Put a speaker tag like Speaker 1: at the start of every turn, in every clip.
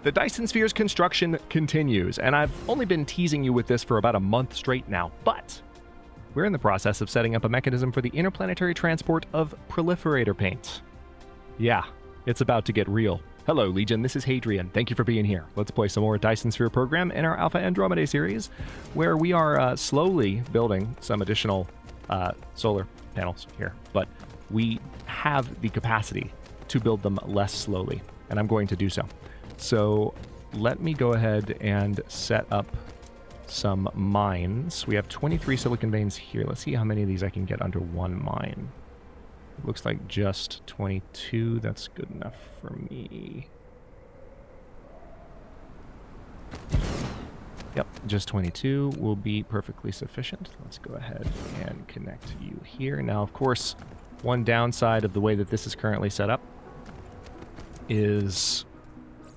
Speaker 1: The Dyson Sphere's construction continues, and I've only been teasing you with this for about a month straight now, but we're in the process of setting up a mechanism for the interplanetary transport of Proliferator paint. Yeah, it's about to get real. Hello, Legion, this is Hadrian. Thank you for being here. Let's play some more Dyson Sphere Program in our Alpha Andromedae series, where we are slowly building some additional solar panels here, but we have the capacity to build them less slowly, and I'm going to do so. So let me go ahead and set up some mines. We have 23 silicon veins here. Let's see how many of these I can get under one mine. It looks like just 22. That's good enough for me. Yep, just 22 will be perfectly sufficient. Let's go ahead and connect you here. Now, of course, one downside of the way that this is currently set up is...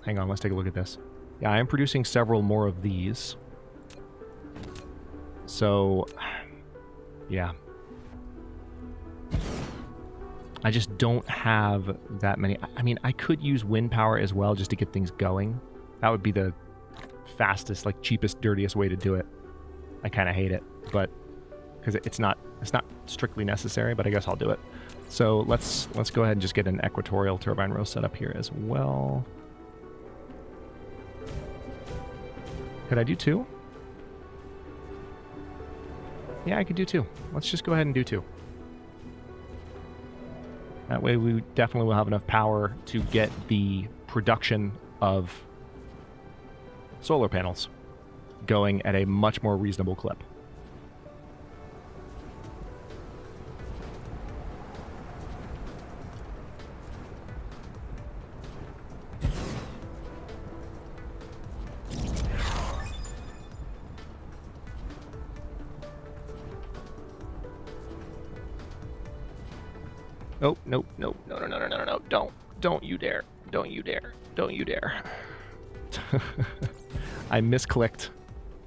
Speaker 1: Hang on, let's take a look at this. Yeah, I am producing several more of these. So, yeah. I just don't have that many. I mean, I could use wind power as well just to get things going. That would be the fastest, like cheapest, dirtiest way to do it. I kind of hate it, but because it's not strictly necessary, but I guess I'll do it. So let's go ahead and just get an equatorial turbine row set up here as well. Could I do two? Yeah, I could do two. Let's just go ahead and do two. That way we definitely will have enough power to get the production of solar panels going at a much more reasonable clip. Oh, nope, nope, no, don't you dare, don't you dare, don't you dare. I misclicked,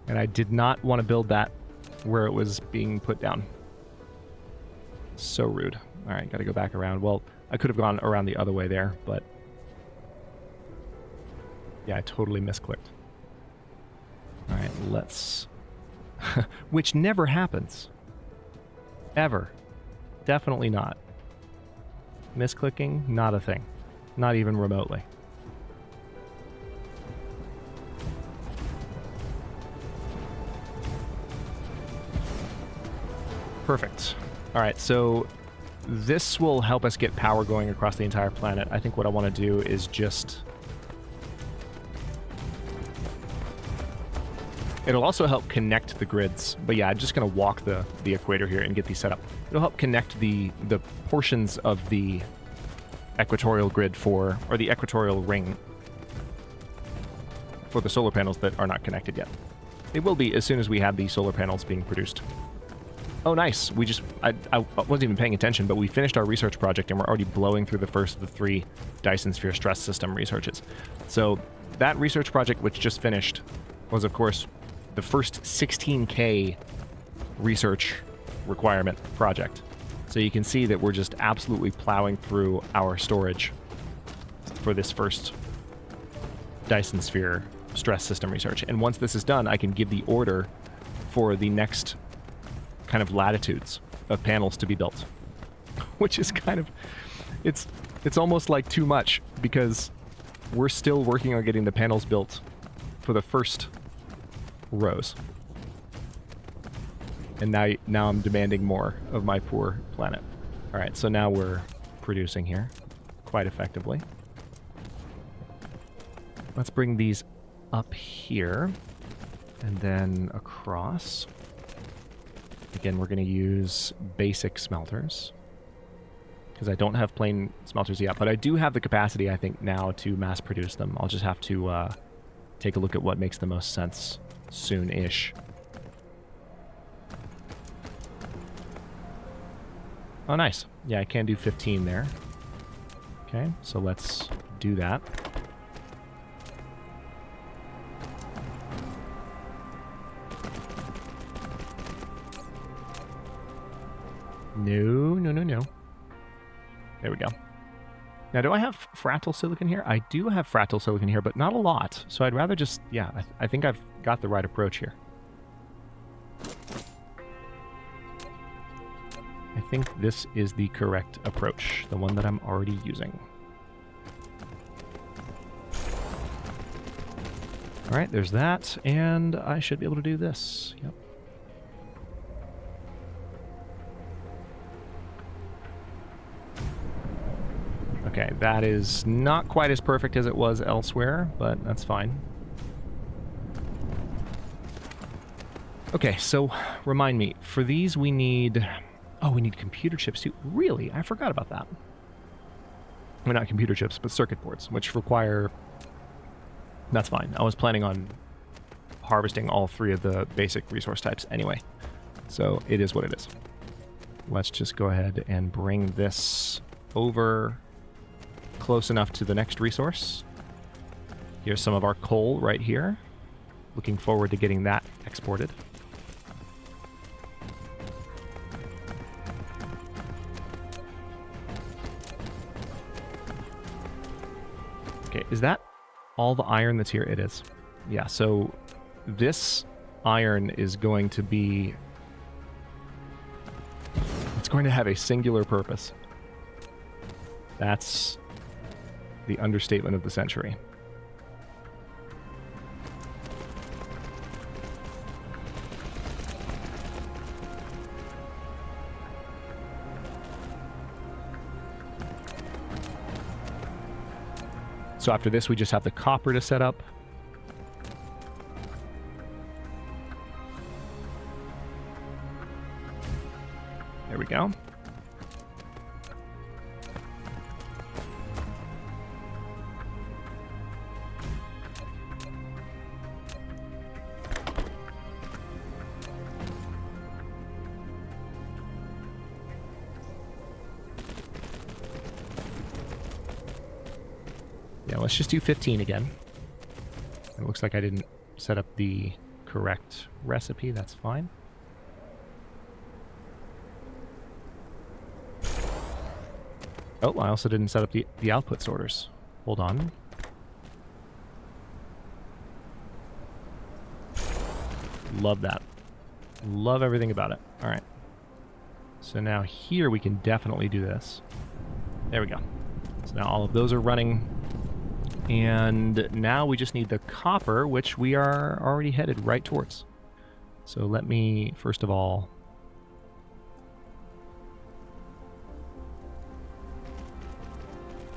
Speaker 1: and I did not want to build that where it was being put down. So rude. All right, got to go back around. Well, I could have gone around the other way there, but yeah, I totally misclicked. All right, let's... Which never happens. Ever. Definitely not. Misclicking, not a thing. Not even remotely. Perfect. All right, so this will help us get power going across the entire planet. I think what I want to do is just... It'll also help connect the grids. But yeah, I'm just going to walk the equator here and get these set up. It'll help connect the portions of the equatorial grid or the equatorial ring for the solar panels that are not connected yet. They will be as soon as we have the solar panels being produced. Oh, nice. I wasn't even paying attention, but we finished our research project and we're already blowing through the first of the 3 Dyson Sphere stress system researches. So that research project, which just finished, was, of course, the first 16K research requirement project. So you can see that we're just absolutely plowing through our storage for this first Dyson Sphere stress system research. And once this is done, I can give the order for the next kind of latitudes of panels to be built, which is kind of, it's almost like too much because we're still working on getting the panels built for the first rows. And now I'm demanding more of my poor planet. All right, so now we're producing here quite effectively. Let's bring these up here and then across. Again, we're going to use basic smelters because I don't have plain smelters yet, but I do have the capacity, I think, now to mass produce them. I'll just have to take a look at what makes the most sense soon-ish. Oh, nice. Yeah, I can do 15 there. Okay, so let's do that. No. There we go. Now, do I have fractal silicon here? I do have fractal silicon here, but not a lot. So I'd rather just, yeah, I think I've got the right approach here. I think this is the correct approach, the one that I'm already using. All right, there's that, and I should be able to do this. Yep. Okay, that is not quite as perfect as it was elsewhere, but that's fine. Okay, so remind me, for these we need... Oh, we need computer chips too. Really? I forgot about that. Well, not computer chips, but circuit boards, which require... That's fine. I was planning on harvesting all 3 of the basic resource types anyway. So it is what it is. Let's just go ahead and bring this over close enough to the next resource. Here's some of our coal right here. Looking forward to getting that exported. Okay, is that all the iron that's here? It is. Yeah, so this iron is going to be... It's going to have a singular purpose. That's the understatement of the century. So after this, we just have the copper to set up. There we go. Yeah, let's just do 15 again. It looks like I didn't set up the correct recipe. That's fine. Oh, I also didn't set up the output sorters. Hold on. Love that. Love everything about it. All right. So now here we can definitely do this. There we go. So now all of those are running. And now we just need the copper, which we are already headed right towards. So let me, first of all...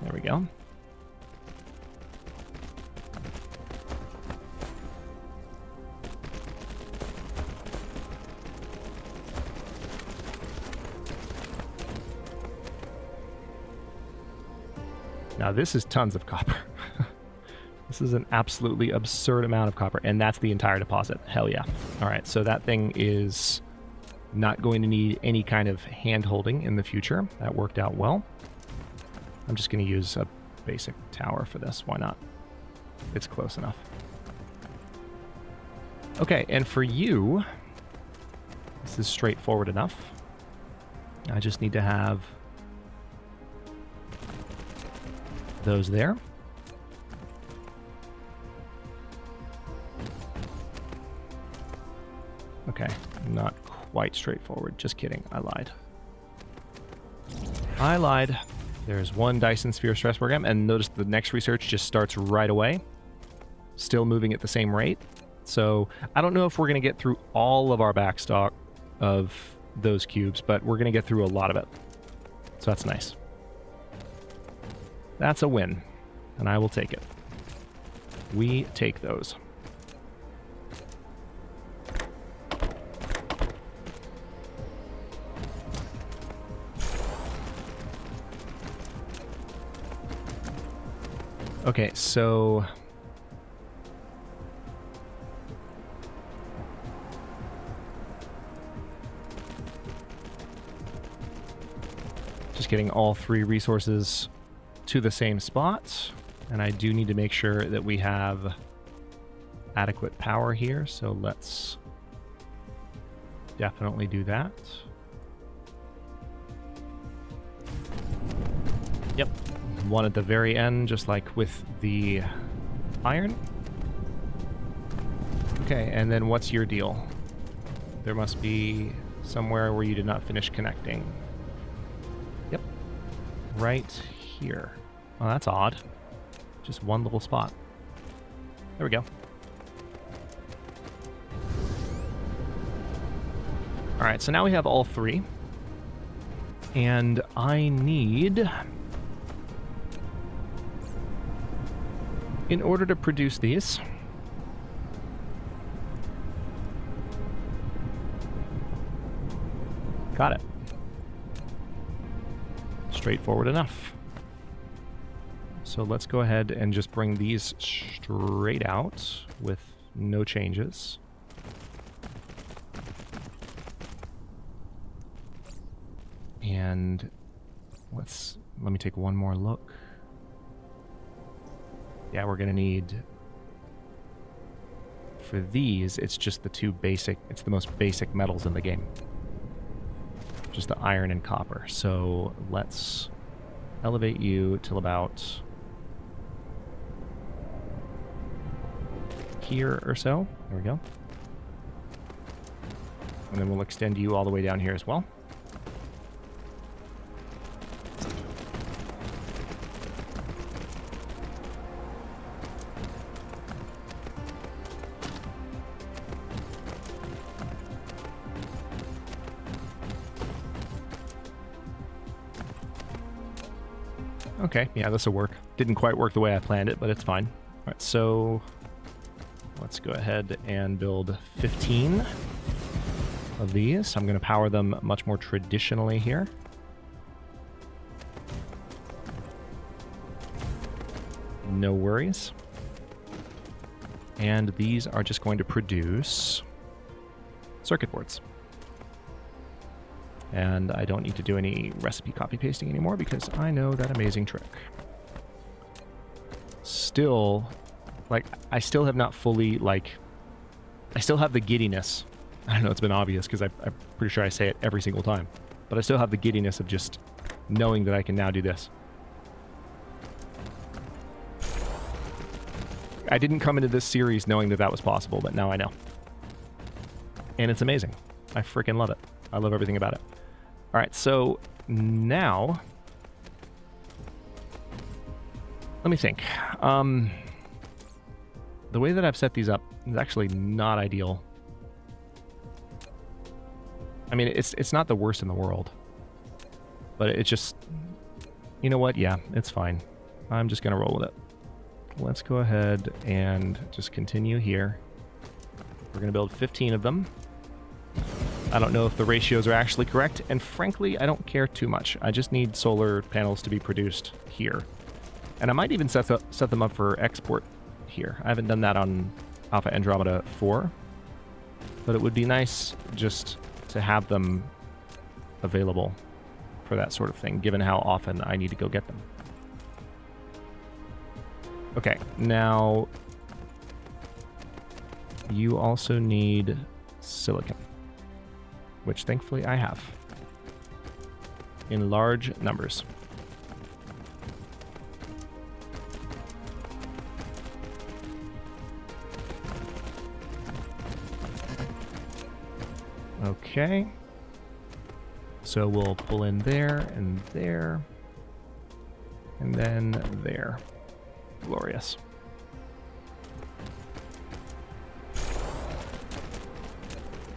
Speaker 1: There we go. Now this is tons of copper. This is an absolutely absurd amount of copper, and that's the entire deposit. Hell yeah. All right, so that thing is not going to need any kind of hand-holding in the future. That worked out well. I'm just going to use a basic tower for this. Why not? It's close enough. Okay, and for you, this is straightforward enough. I just need to have those there. Okay, not quite straightforward. Just kidding. I lied. I lied. There's one Dyson Sphere Stress Program, and notice the next research just starts right away. Still moving at the same rate. So I don't know if we're going to get through all of our backstock of those cubes, but we're going to get through a lot of it. So that's nice. That's a win, and I will take it. We take those. Okay, so just getting all 3 resources to the same spot, and I do need to make sure that we have adequate power here, so let's definitely do that. Yep, one at the very end, just like with the iron. Okay, and then what's your deal? There must be somewhere where you did not finish connecting. Yep. Right here. Oh, that's odd. Just one little spot. There we go. Alright, so now we have all three. And I need... in order to produce these... got it. Straightforward enough. So let's go ahead and just bring these straight out with no changes. And let me take one more look. Yeah, we're gonna need, for these, it's just the two basic, it's the most basic metals in the game. Just the iron and copper. So let's elevate you till about here or so. There we go. And then we'll extend you all the way down here as well. Okay, yeah, this will work. Didn't quite work the way I planned it, but it's fine. All right, so let's go ahead and build 15 of these. I'm going to power them much more traditionally here. No worries. And these are just going to produce circuit boards. And I don't need to do any recipe copy pasting anymore because I know that amazing trick. Still, like, I still have not fully, like, I still have the giddiness. I don't know, it's been obvious because I'm pretty sure I say it every single time. But I still have the giddiness of just knowing that I can now do this. I didn't come into this series knowing that that was possible, but now I know. And it's amazing. I freaking love it. I love everything about it. All right, so now, let me think. The way that I've set these up is actually not ideal. I mean, it's not the worst in the world, but it's just, you know what? Yeah, it's fine. I'm just gonna roll with it. Let's go ahead and just continue here. We're gonna build 15 of them. I don't know if the ratios are actually correct, and frankly, I don't care too much. I just need solar panels to be produced here. And I might even set them up for export here. I haven't done that on Alpha Andromeda 4, but it would be nice just to have them available for that sort of thing, given how often I need to go get them. Okay, now you also need silicon, which thankfully I have in large numbers. Okay, so we'll pull in there, and then there. Glorious.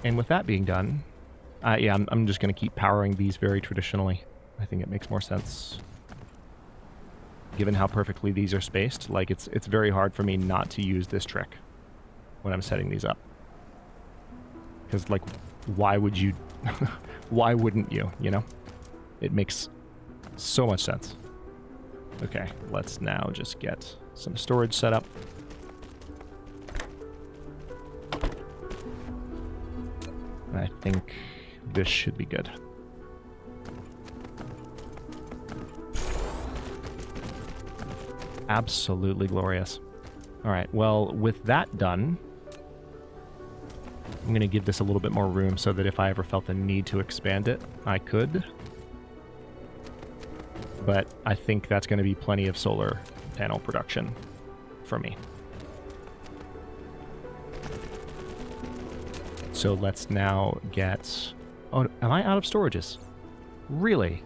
Speaker 1: And with that being done, yeah, I'm just going to keep powering these very traditionally. I think it makes more sense. Given how perfectly these are spaced, like it's very hard for me not to use this trick when I'm setting these up. Because, like, why would you... why wouldn't you, you know? It makes so much sense. Okay, let's now just get some storage set up. And I think this should be good. Absolutely glorious. All right, well, with that done, I'm going to give this a little bit more room so that if I ever felt the need to expand it, I could. but I think that's going to be plenty of solar panel production for me. So let's now get... Oh, am I out of storages? Really?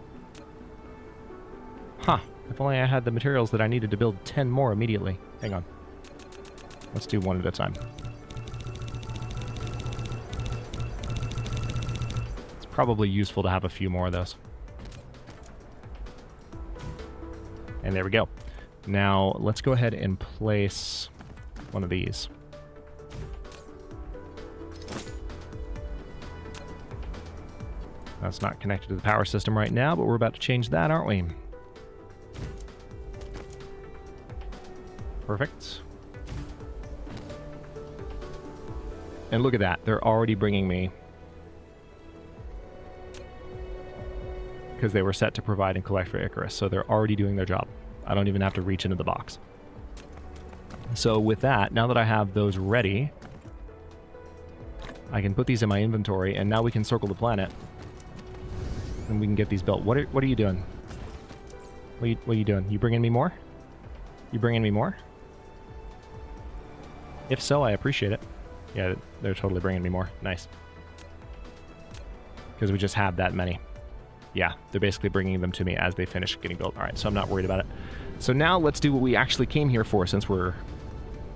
Speaker 1: Huh. If only I had the materials that I needed to build 10 more immediately. Hang on. Let's do one at a time. It's probably useful to have a few more of those. And there we go. Now, let's go ahead and place one of these. That's not connected to the power system right now, but we're about to change that, aren't we? Perfect. And look at that. They're already bringing me... because they were set to provide and collect for Icarus, so they're already doing their job. I don't even have to reach into the box. So with that, now that I have those ready, I can put these in my inventory, and now we can circle the planet. And we can get these built. What are you doing? What are you doing? You bringing me more? You bringing me more? If so, I appreciate it. Yeah, they're totally bringing me more. Nice. Because we just have that many. Yeah, they're basically bringing them to me as they finish getting built. All right, so I'm not worried about it. So now let's do what we actually came here for, since we're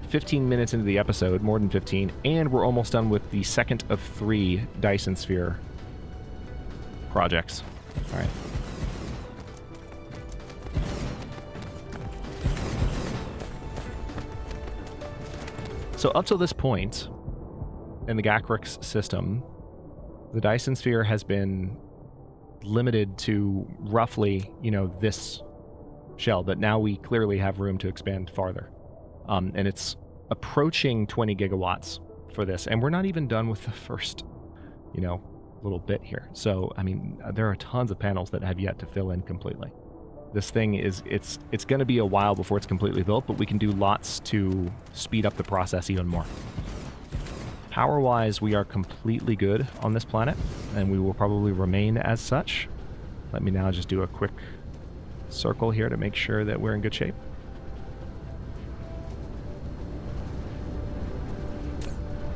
Speaker 1: 15 minutes into the episode, more than 15, and we're almost done with the second of 3 Dyson Sphere projects. All right. So up till this point in the Gacrix system, the Dyson Sphere has been limited to roughly, you know, this shell, but now we clearly have room to expand farther. And it's approaching 20 gigawatts for this, and we're not even done with the first, you know, little bit here. So, I mean, there are tons of panels that have yet to fill in completely. This thing is, it's going to be a while before it's completely built, but we can do lots to speed up the process even more. Power-wise, we are completely good on this planet, and we will probably remain as such. Let me now just do a quick circle here to make sure that we're in good shape.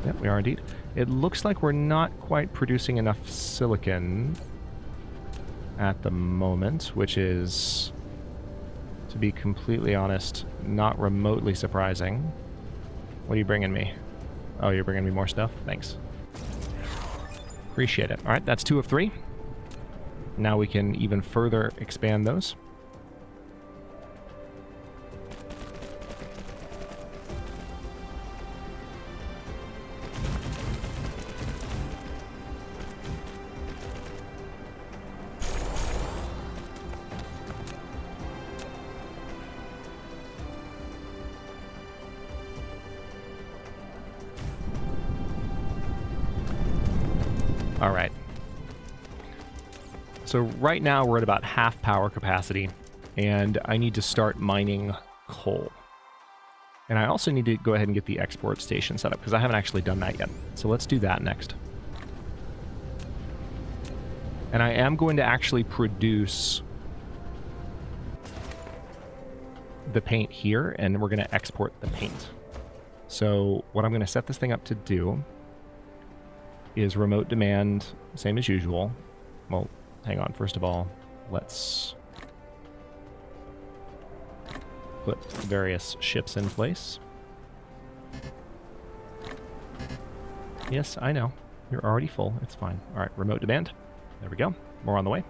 Speaker 1: Yep, we are indeed. It looks like we're not quite producing enough silicon at the moment, which is, to be completely honest, not remotely surprising. What are you bringing me? Oh, you're bringing me more stuff? Thanks. Appreciate it. All right, that's 2 of 3. Now we can even further expand those. All right. So right now we're at about half power capacity, and I need to start mining coal. And I also need to go ahead and get the export station set up, because I haven't actually done that yet. So let's do that next. And I am going to actually produce the paint here, and we're going to export the paint. So what I'm going to set this thing up to do is remote demand, same as usual. Well, hang on. First of all, let's put various ships in place. Yes, I know. You're already full. It's fine. All right, remote demand. There we go. More on the way.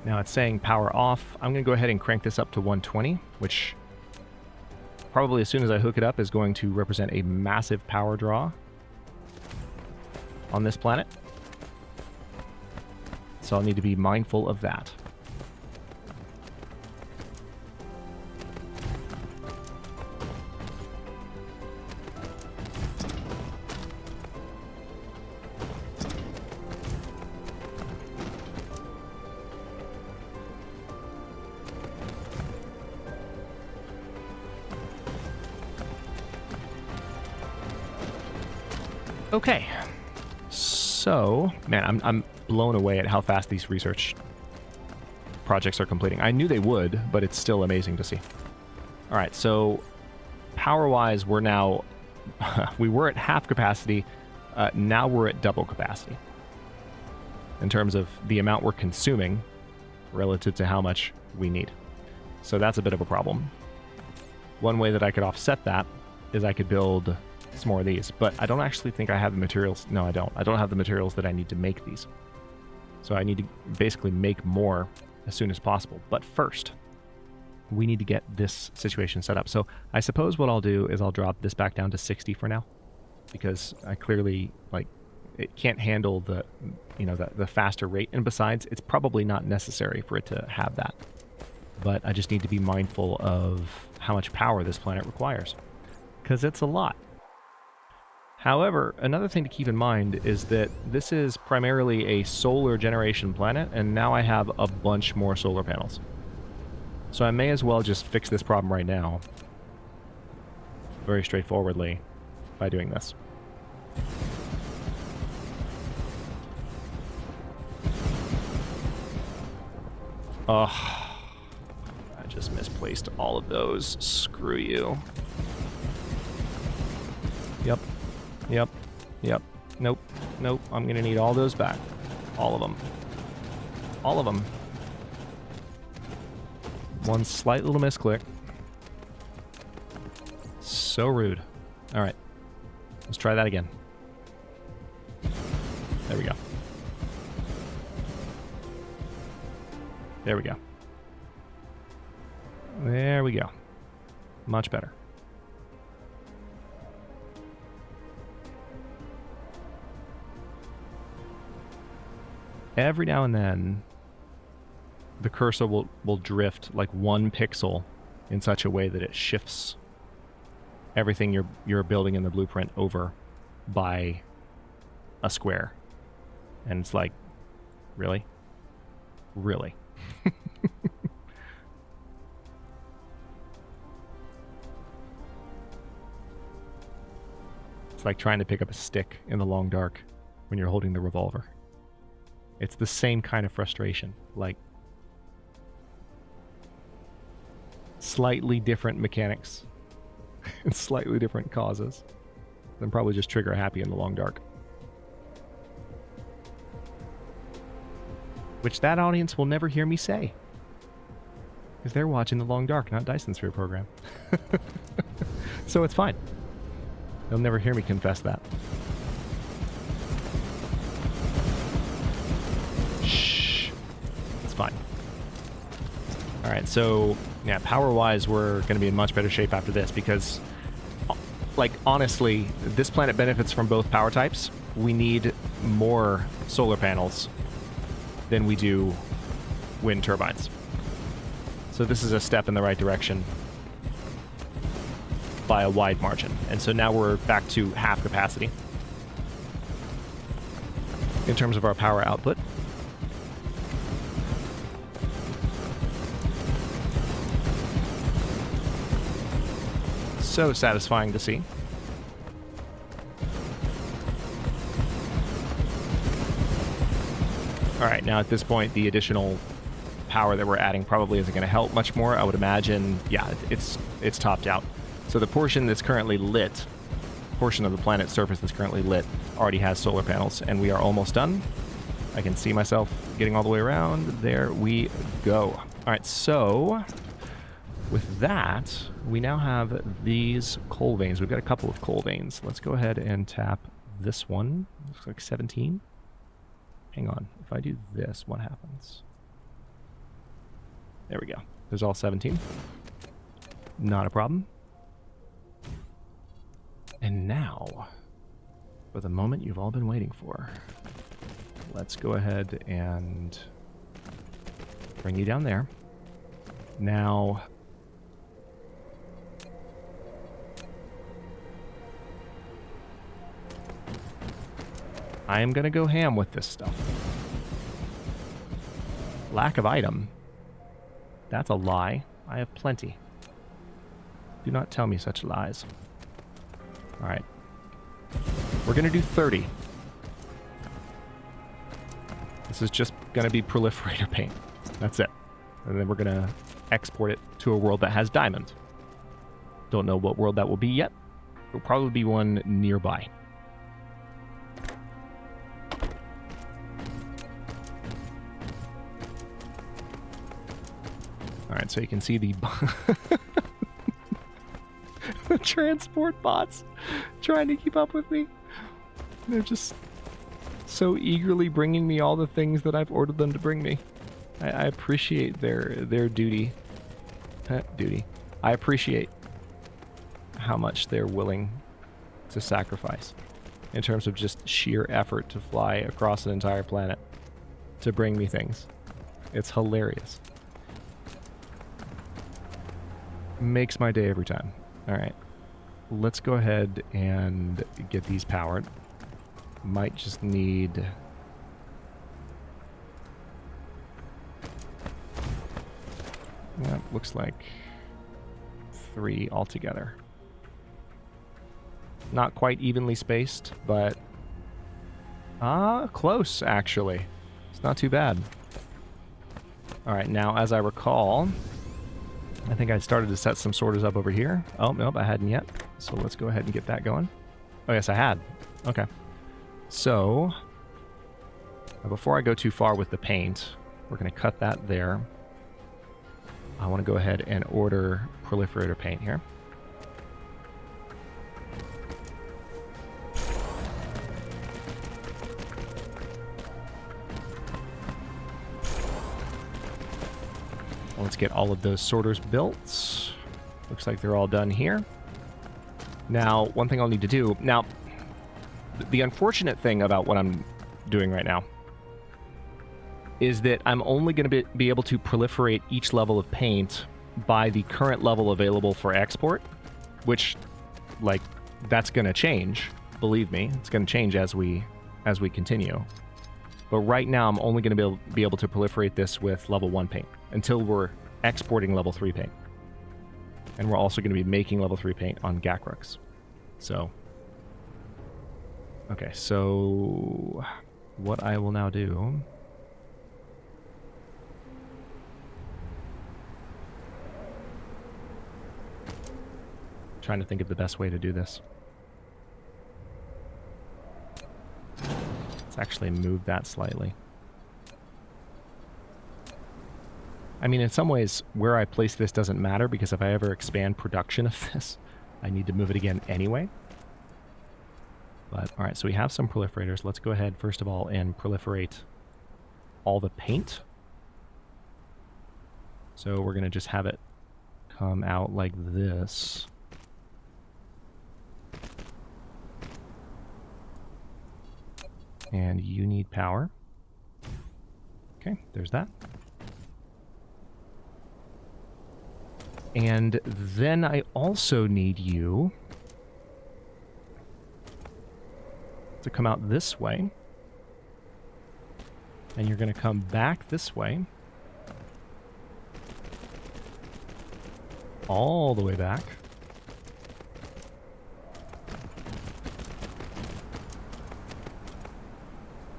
Speaker 1: Now it's saying power off. I'm going to go ahead and crank this up to 120, which probably as soon as I hook it up is going to represent a massive power draw on this planet. So I'll need to be mindful of that. Okay. So, man, I'm blown away at how fast these research projects are completing. I knew they would, but it's still amazing to see. All right, so power-wise, we're now... we were at half capacity. Now we're at double capacity in terms of the amount we're consuming relative to how much we need. So that's a bit of a problem. One way that I could offset that is I could build some more of these, but I don't actually think I have the materials. No, I don't. I don't have the materials that I need to make these. So I need to basically make more as soon as possible. But first, we need to get this situation set up. So I suppose what I'll do is I'll drop this back down to 60 for now, because I clearly, like, it can't handle the, you know, the faster rate. And besides, it's probably not necessary for it to have that. But I just need to be mindful of how much power this planet requires, because it's a lot. However, another thing to keep in mind is that this is primarily a solar generation planet, and now I have a bunch more solar panels. So I may as well just fix this problem right now, very straightforwardly, by doing this. Ugh. I just misplaced all of those. Screw you. Yep. Yep. Yep. Nope. Nope. I'm gonna need all those back. All of them. All of them. One slight little misclick. So rude. Alright. Let's try that again. There we go. There we go. There we go. Much better. Every now and then, the cursor will drift like 1 pixel in such a way that it shifts everything you're building in the blueprint over by a square. And it's like, really? Really? It's like trying to pick up a stick in the long dark when you're holding the revolver. It's the same kind of frustration, like slightly different mechanics and slightly different causes. Then probably just trigger happy in the long dark. Which that audience will never hear me say, because they're watching the long dark, not Dyson Sphere Program. So it's fine. They'll never hear me confess that. Shh. It's fine. Alright, so, yeah, power-wise, we're going to be in much better shape after this, because, like, honestly, this planet benefits from both power types. We need more solar panels than we do wind turbines. So this is a step in the right direction by a wide margin. And so now we're back to half capacity in terms of our power output. So satisfying to see. All right, now at this point, the additional power that we're adding probably isn't going to help much more. I would imagine, yeah, it's topped out. So the portion that's currently lit, portion of the planet's surface that's currently lit, already has solar panels, and we are almost done. I can see myself getting all the way around. There we go. All right, so with that, we now have these coal veins. We've got a couple of coal veins. Let's go ahead and tap this one. Looks like 17. Hang on. If I do this, what happens? There we go. There's all 17. Not a problem. And now, for the moment you've all been waiting for, let's go ahead and bring you down there. Now, I am going to go ham with this stuff. Lack of item. That's a lie. I have plenty. Do not tell me such lies. Alright. We're going to do 30. This is just going to be Proliferator paint. That's it. And then we're going to export it to a world that has diamond. Don't know what world that will be yet. It'll probably be one nearby. All right, so you can see the the transport bots trying to keep up with me. They're just so eagerly bringing me all the things that I've ordered them to bring me. I appreciate their duty. I appreciate how much they're willing to sacrifice in terms of just sheer effort to fly across an entire planet to bring me things. It's hilarious. Makes my day every time. All right, let's go ahead and get these powered. Might just need... Yeah, looks like 3 altogether. Not quite evenly spaced, but... close, actually. It's not too bad. Alright, now, as I recall... I think I started to set some sorters up over here. Oh, nope, I hadn't yet. So let's go ahead and get that going. Oh, yes, I had. Okay. So, before I go too far with the paint, we're going to cut that there. I want to go ahead and order Proliferator paint here. Let's get all of those sorters built. Looks like they're all done here. Now, one thing I'll need to do... Now, the unfortunate thing about what I'm doing right now is that I'm only going to be able to proliferate each level of paint by the current level available for export, which, like, that's going to change. Believe me, it's going to change as we continue. But right now, I'm only going to be able to proliferate this with level 1 paint until we're exporting level 3 paint. And we're also going to be making level 3 paint on Gakrux. So, okay, so what I will now do... Trying to think of the best way to do this. Let's actually move that slightly. I mean, in some ways, where I place this doesn't matter, because if I ever expand production of this, I need to move it again anyway. But, alright, so we have some proliferators. Let's go ahead, first of all, and proliferate all the paint. So we're going to just have it come out like this. And you need power. Okay, there's that. And then I also need you to come out this way. And you're going to come back this way. All the way back.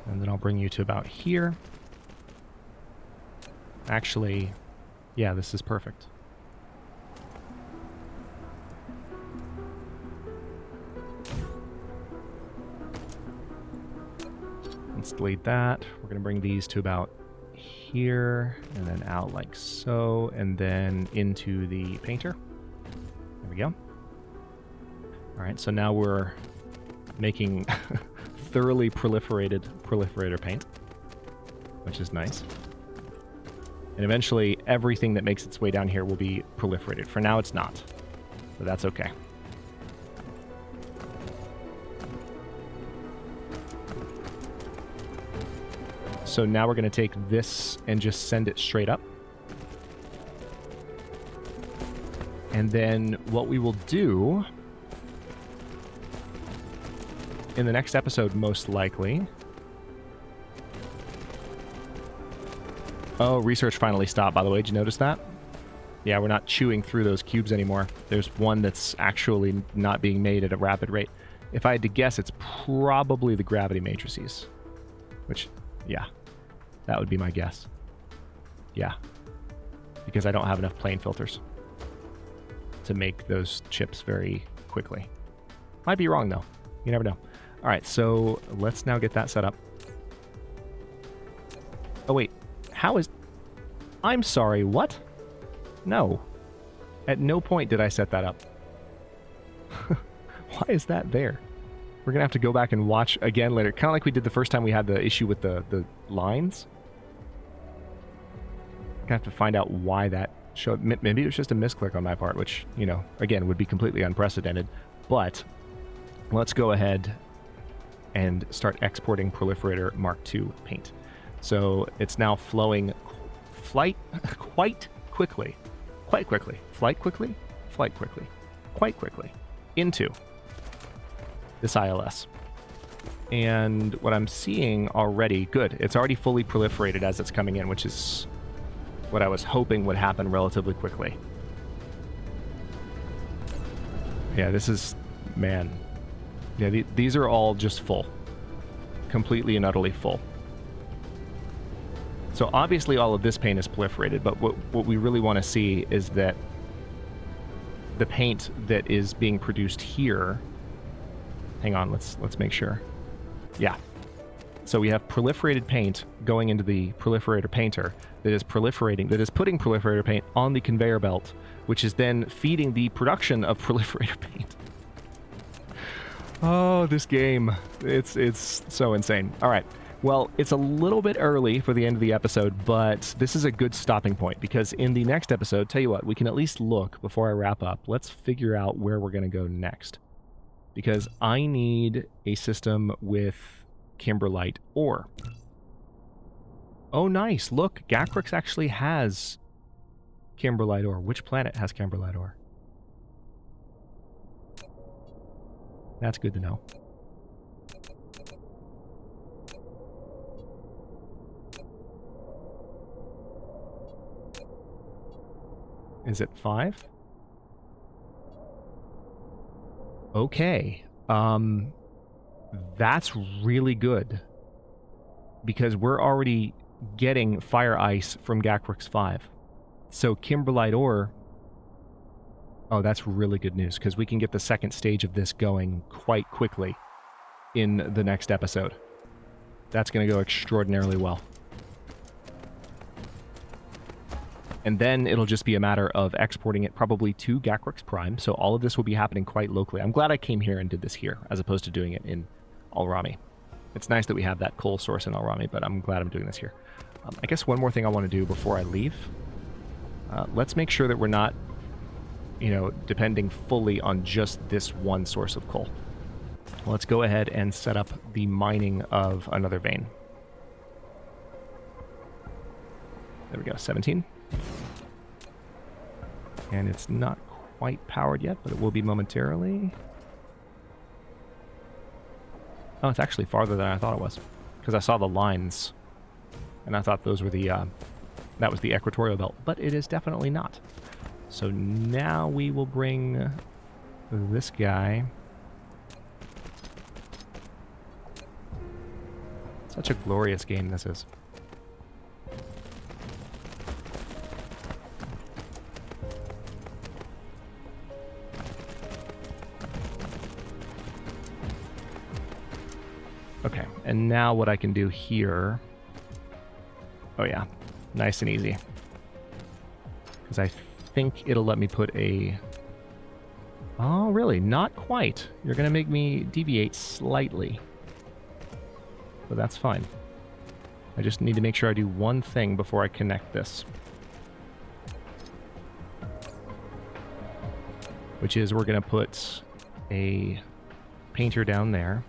Speaker 1: And then I'll bring you to about here. Actually, yeah, this is perfect. Let's delete that. We're going to bring these to about here, and then out like so, and then into the painter. There we go. All right, so now we're making thoroughly proliferator paint, which is nice. And eventually, everything that makes its way down here will be proliferated. For now, it's not, but that's okay. So now we're going to take this and just send it straight up. And then what we will do in the next episode, most likely... Oh, research finally stopped, by the way. Did you notice that? Yeah, we're not chewing through those cubes anymore. There's one that's actually not being made at a rapid rate. If I had to guess, it's probably the gravity matrices. Which, yeah, that would be my guess. Yeah. because I don't have enough plane filters to make those chips very quickly. Might be wrong, though. You never know. All right, so let's now get that set up. Oh, wait. How is... I'm sorry, what? No. At no point did I set that up. Why is that there? We're going to have to go back and watch again later. Kind of like we did the first time we had the issue with the lines. Going to have to find out why that showed. Maybe it was just a misclick on my part, which, you know, again, would be completely unprecedented. But let's go ahead and start exporting Proliferator Mark II paint. So it's now flowing quite quickly into this ILS. And what I'm seeing already, good, it's already fully proliferated as it's coming in, which is what I was hoping would happen relatively quickly. Yeah, this is, man. Yeah, these are all just full. Completely and utterly full. So obviously all of this paint is proliferated, but what we really want to see is that the paint that is being produced here... Hang on, let's make sure. Yeah. So we have proliferated paint going into the proliferator painter that is proliferating, that is putting proliferator paint on the conveyor belt, which is then feeding the production of proliferator paint. Oh, this game. It's so insane. All right. Well, it's a little bit early for the end of the episode, but this is a good stopping point because in the next episode, tell you what, we can at least look before I wrap up. Let's figure out where we're going to go next. Because I need a system with kimberlite ore. Oh, nice. Look, Gacrix actually has kimberlite ore. Which planet has kimberlite ore? That's good to know. Is it 5? Okay. That's really good. Because we're already getting fire ice from Gacrix 5. So kimberlite ore... Oh, that's really good news, because we can get the second stage of this going quite quickly in the next episode. That's going to go extraordinarily well. And then it'll just be a matter of exporting it probably to Gacrix Prime, so all of this will be happening quite locally. I'm glad I came here and did this here, as opposed to doing it in Alrami. It's nice that we have that coal source in Alrami, but I'm glad I'm doing this here. I guess one more thing I want to do before I leave. Let's make sure that we're not, you know, depending fully on just this one source of coal. Let's go ahead and set up the mining of another vein. There we go, 17. And it's not quite powered yet, but it will be momentarily. Oh, it's actually farther than I thought it was, because I saw the lines, and I thought those were the, that was the equatorial belt, but it is definitely not. So now we will bring this guy. Such a glorious game this is. Okay, and now what I can do here... Oh yeah, nice and easy. Because I think it'll let me put a... Oh, really? Not quite. You're going to make me deviate slightly. But that's fine. I just need to make sure I do one thing before I connect this. Which is we're going to put a painter down there.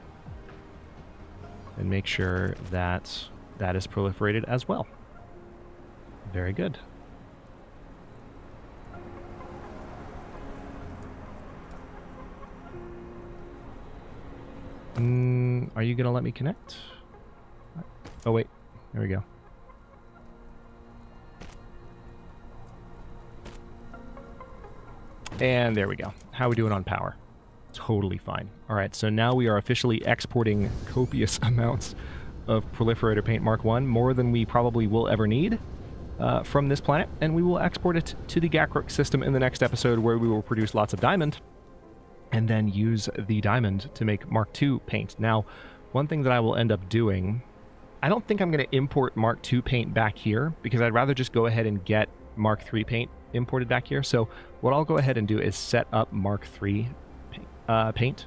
Speaker 1: And make sure that that is proliferated as well. Very good. Are you going to let me connect? Oh, wait. There we go. And there we go. How are we doing on power? Totally fine. All right, so now we are officially exporting copious amounts of Proliferator Paint Mark 1, more than we probably will ever need. from this planet, and we will export it to the Gakruk system in the next episode, where we will produce lots of diamond and then use the diamond to make Mark II paint. Now, one thing that I will end up doing, I don't think I'm going to import Mark II paint back here, because I'd rather just go ahead and get Mark III paint imported back here. So what I'll go ahead and do is set up Mark III paint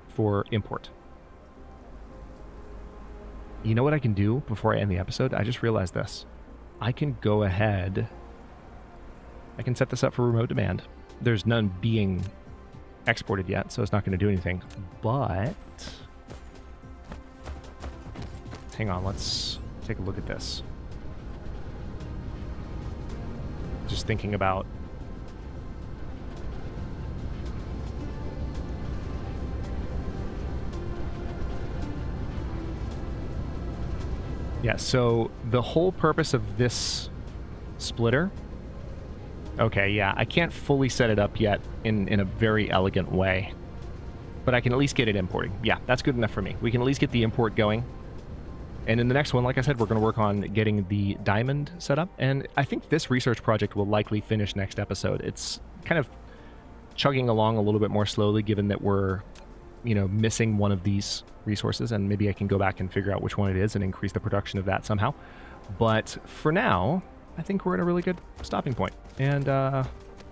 Speaker 1: for import. You know what I can do before I end the episode? I just realized this. I can go ahead, I can set this up for remote demand. There's none being exported yet, so it's not going to do anything. But hang on, let's take a look at this. Just thinking about yeah, so the whole purpose of this splitter, okay, yeah, I can't fully set it up yet in a very elegant way, but I can at least get it importing. Yeah, that's good enough for me. We can at least get the import going. And in the next one, like I said, we're going to work on getting the diamond set up. And I think this research project will likely finish next episode. It's kind of chugging along a little bit more slowly, given that we're, missing one of these resources. And maybe I can go back and figure out which one it is and increase the production of that somehow. But for now, I think we're at a really good stopping point. And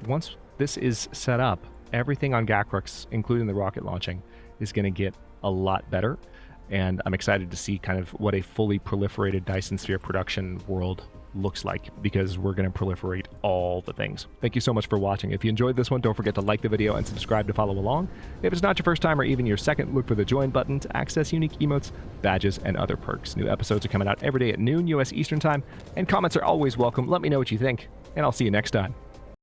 Speaker 1: once this is set up, everything on Gakrux, including the rocket launching, is going to get a lot better. And I'm excited to see kind of what a fully proliferated Dyson Sphere production world looks like, because we're going to proliferate all the things. Thank you so much for watching. If you enjoyed this one, don't forget to like the video and subscribe to follow along. If it's not your first time or even your second, look for the join button to access unique emotes, badges, and other perks. New episodes are coming out every day at noon US Eastern Time, and comments are always welcome. Let me know what you think, and I'll see you next time.